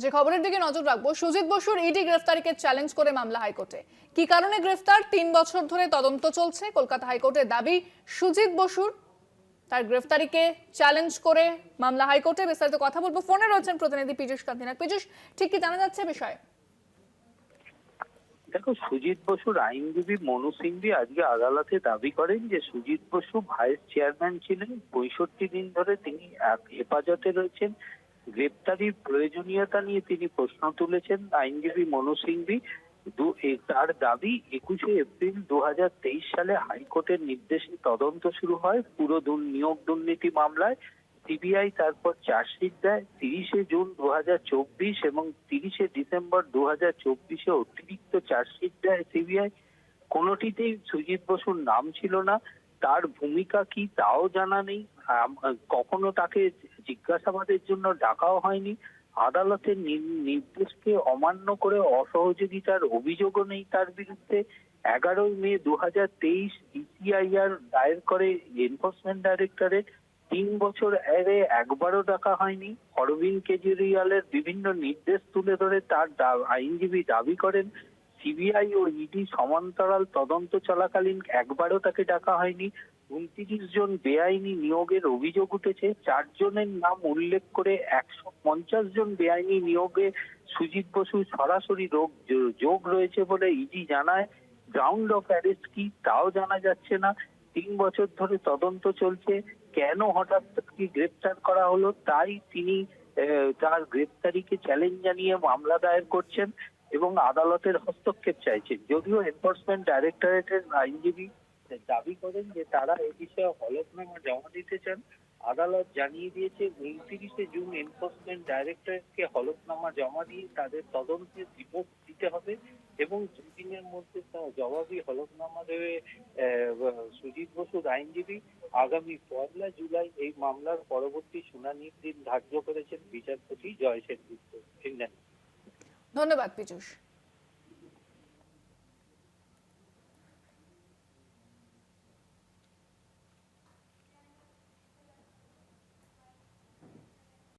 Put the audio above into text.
যে খবরের দিকে নজর রাখবো, সুজিত বসুর ইডি গ্রেফতারিকে চ্যালেঞ্জ করে মামলা হাইকোর্টে। কি কারণে গ্রেফতার, 3 বছর ধরে তদন্ত চলছে। কলকাতা হাইকোর্টের দাবি, সুজিত বসুর তার গ্রেফতারিকে চ্যালেঞ্জ করে মামলা হাইকোর্টে। বিস্তারিত কথা বলবো, ফোনে রয়েছেন প্রতিনিধি পীযূষ কান্তিনাথ। পীযূষ, ঠিক কি জানা যাচ্ছে বিষয়ে? দেখো, সুজিত বসুর আইনজীবী মনু সিংভি আজকে আদালতে দাবি করেন যে সুজিত বসু ভাইস চেয়ারম্যান ছিলেন, 65 দিন ধরে তিনি হেফাজতে রয়েছেন। গ্রেপ্তারির প্রয়োজনীয়তা নিয়ে তিনি প্রশ্ন তুলেছেন আইনজীবী মনু সিংভি। তার দাবি, 21 এপ্রিল 2023 সালে হাইকোর্টের নির্দেশে তদন্ত শুরু হয় পুরো নিয়োগ দুর্নীতি মামলায়। সিবিআই তারপর চার্জশিট দেয় 30 জুন 2024 এবং 30 ডিসেম্বর 2024 অতিরিক্ত চার্জশিট দেয় সিবিআই। কোনোটিতেই সুজিত বসুর নাম ছিল না, তার ভূমিকা কি তাও জানা নেই। কখনো তাকে জিজ্ঞাসাবাদের জন্য ডাকাও হয়নি। আদালতের নির্দেশকে অমান্য করে অসহযোগিতার অভিযোগও নেই তার বিরুদ্ধে। 11 মে 2023 ইসিআইআর দায়ের করে এনফোর্সমেন্ট ডাইরেক্টরেট। 3 বছর এর একবারও ডাকা হয়নি। অরবিন্দ কেজরিওয়ালের বিভিন্ন নির্দেশ তুলে ধরে তার আইনজীবী দাবি করেন সিবিআই ও ইডি সমান্তরাল তদন্ত চলাকালীন একবারও তাকে ডাকা হয়নি। 29 জন বেআইনি নিয়োগের অভিযোগ উঠেছে। 4 জনের নাম উল্লেখ করে 150 জন বেআইনি নিয়োগে সুজিত বসু সরাসরি যোগ রয়েছে বলে ইডি জানায়। গ্রাউন্ড অফ অ্যারেস্ট কি তাও জানা যাচ্ছে না। 3 বছর ধরে তদন্ত চলছে, কেন হঠাৎ তাকে গ্রেপ্তার করা হলো তাই তিনি তার গ্রেপ্তারিকে চ্যালেঞ্জ জানিয়ে মামলা দায়ের করছেন এবং আদালতের হস্তক্ষেপ চাইছেন। যদিও এনফোর্সমেন্ট ডাইরেক্টরেটের আইনজীবী দাবি করেন যে তারা এ বিষয়ে হলফনামা জমা দিতে চান। আদালত জানিয়ে দিয়েছে 29 জুন এনফোর্সমেন্ট ডাইরেক্টরেটকে হলফনামা জমা দিয়ে তাদের তদন্তের রিপোর্ট দিতে হবে এবং 2 দিনের মধ্যে তার জবাবি হলফনামা দেবে সুজিত বসুর আইনজীবী। আগামী 1 জুলাই এই মামলার পরবর্তী শুনানির দিন ধার্য করেছেন বিচারপতি জয় সেনগুপ্ত। ধন্যবাদ পীযূষ।